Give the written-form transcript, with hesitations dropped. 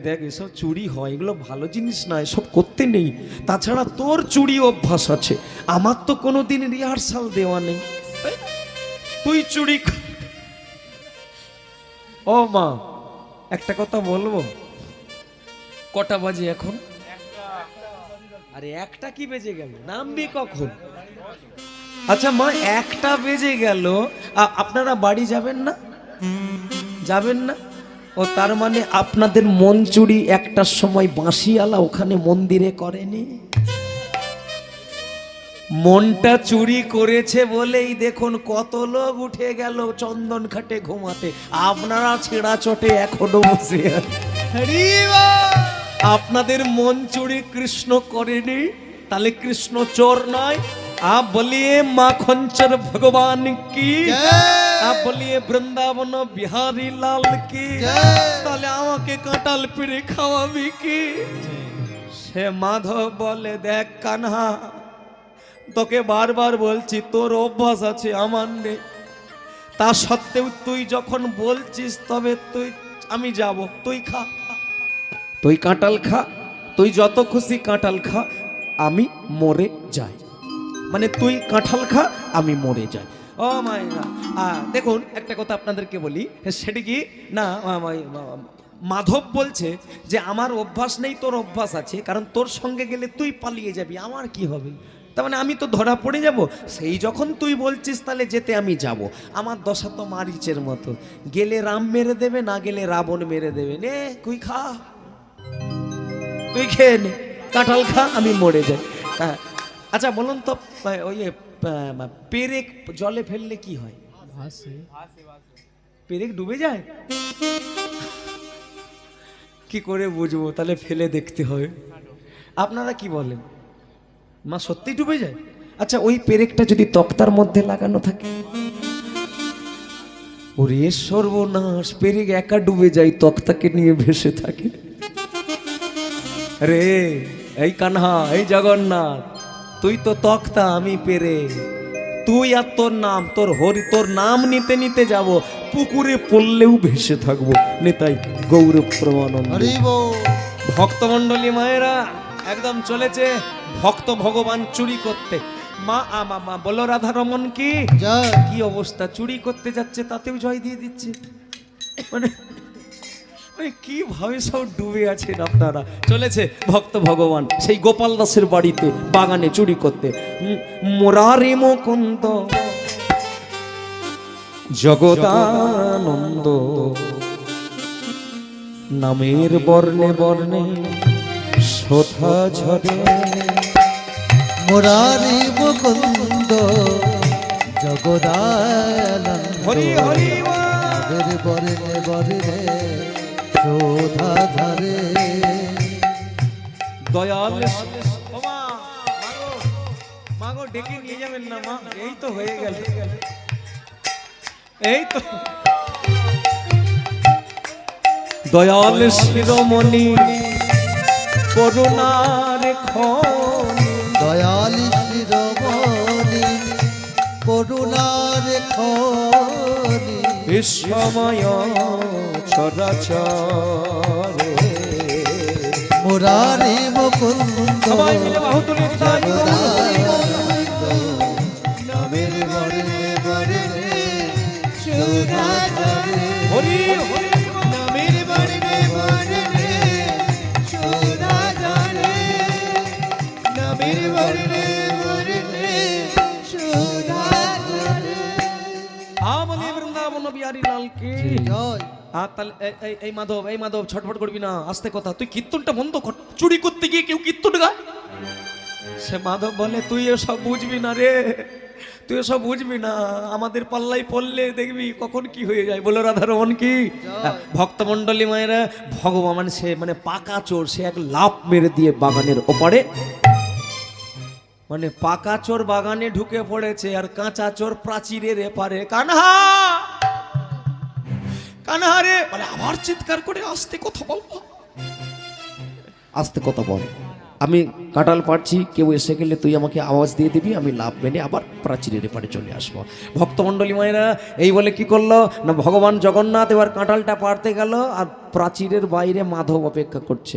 দেখ এসব চুরি হয়, এগুলো ভালো জিনিস না, এসব করতে নেই। তাছাড়া তোর চুরি অভ্যাস আছে, আমার তো কোনোদিন রিহার্সাল দেওয়া নেই। তুই চুরি ও মা, একটা কথা বলবো? কটা বাজে এখন? আরে একটা কি বেজে গেল, নামবি কখন? আচ্ছা মা, একটা বেজে গেল, আপনারা বাড়ি যাবেন না? যাবেন না? ও তার মানে আপনাদের মন চুরি একটার সময় বাঁশিওয়ালা ওখানে মন্দিরে করেনি। মনটা চুরি করেছে বলেই দেখুন কত লোক উঠে গেল চন্দন খাটে ঘুমাতে, আপনারা ছেঁড়া চটে এখনো বসে আছেন। আপনাদের মন চুরি কৃষ্ণ করেনি, তাহলে কৃষ্ণ চোর নয়। आप बोलिए माखन चोर भगवान की, आप बोलिए বৃন্দাবন বিহারী লাল কি। তাহলে আমাকে কাঁটাল পিড়ে খাওয়াবি কি? সে মাধব বলে, দেখ কানহা, তোকে বারবার বলছি তোর অভ্যাস আছে, আমার নেই। তা সত্ত্বেও তুই যখন বলছিস তবে আমি যাব, তুই খা, তুই কাঁঠাল খা, তুই যত খুশি কাঁঠাল খা, আমি মরে যাই। মানে তুই কাঁঠাল খা, আমি মরে যাই। ও মায়েরা, দেখুন একটা কথা আপনাদেরকে বলি, সেটি কি না, মাধব বলছে যে আমার অভ্যাস নেই, তোর অভ্যাস আছে, কারণ তোর সঙ্গে গেলে তুই পালিয়ে যাবি, আমার কি হবে? তার মানে আমি তো ধরা পড়ে যাব। সেই যখন তুই বলছিস তাহলে যেতে আমি যাব। আমার দশা তো মারিচের মতো, গেলে রাম মেরে দেবে, না গেলে রাবণ মেরে দেবে। নে তুই খা, তুই খেয়ে নে, কাঁঠাল খা, আমি মরে যাই। আচ্ছা বলুন তো, ওই পেরেক জলে ফেললে কি হয়? পেরেক ডুবে যায়? কি করে বুঝবো? তাহলে ফেলে দেখতে হবে। আপনারা কি বলেন? মা সত্যি ডুবে যায়? আচ্ছা ওই পেরেকটা যদি তক্তার মধ্যে লাগানো থাকে, ওরে সর্বনাশ, পেরেক একা ডুবে যায়, তক্তাকে নিয়ে ভেসে থাকে। রে এই কানহা, এই জগন্নাথ, তুই তো তক্তা, আমি পেরে, তুই আর তোর নাম, তোর নাম নিতে নিতে যাব, পুকুরে পড়লেও ভেসে থাকবো। নেতাই গৌর প্রমানন্দ। ভক্তমণ্ডলী মায়েরা একদম চলেছে ভক্ত ভগবান চুরি করতে। মা বলো রাধা রমন কি কি অবস্থা, চুরি করতে যাচ্ছে তাতেও জয় দিয়ে দিচ্ছে। মানে কি ভাবে সব ডুবে আছেন আপনারা। চলেছে ভক্ত ভগবান সেই গোপাল দাসের বাড়িতে বাগানে চুরি করতে। মুরারি মুকুন্দ জগদানন্দ নামের বর্ণে বর্ণে শোধা ঝরে। মুরারি মুকুন্দ জগদানন্দ হরি হরি নামের বর্ণে বর্ণে শোধা ঝরে। দয়াল মাগো ডেকে নিয়ে যাবেন না মা, এই তো হয়ে গেল, এই তো। দয়াল শিরোমণি করুণার খনি, দয়াল শিরোমণি করুণার খনি, বিশ্বময় চরাচরে। মুরারি মুকুন্দ সবাই মিলে বাহু তুলে জগদানন্দ নামের বর্ণে বর্ণে শোধা ঝরে। হরি হরি নামের বর্ণে বর্ণে শোধা ঝরে। নামের বর্ণে বর্ণে শোধা ঝরে। আমলি বৃন্দাবন বিহারী লাল কি জয়। তাহলে এই মাধব ছটফট করবি না, আস্তে কথা, তুই কীর্তনটা বন্ধ কর। চুরি করতে গিয়ে কেউ কীর্তন গায়? সে মাধব বলে, তুই এসব বুঝবি না রে, তুই এসব বুঝবি না, আমাদের পাল্লাই পড়লে দেখবি কখন কি হয়ে যায়। বলো রাধা রমন কি। ভক্তমণ্ডলী মায়েরা, ভগবান সে মানে পাকা চোর, সে এক লাফ মেরে দিয়ে বাগানের ওপারে, মানে পাকা চোর বাগানে ঢুকে পড়েছে আর কাঁচা চোর প্রাচীরের এপারে। কানহা কানহা রে বলে, আবার চিৎকার করে আস্তে কথা বল, আস্তে কথা বল, আমি কাঁঠাল পাড়ছি, কেউ এসে গেলে তুই আমাকে আওয়াজ দিয়ে দিবি, আমি লাভ মেনে আবার প্রাচীরের এপারে চলে আসবো। ভক্তমণ্ডলী মায়েরা এই বলে কি করলো না, ভগবান জগন্নাথ এবার কাঁঠালটা পাড়তে গেল আর প্রাচীরের বাইরে মাধব অপেক্ষা করছে।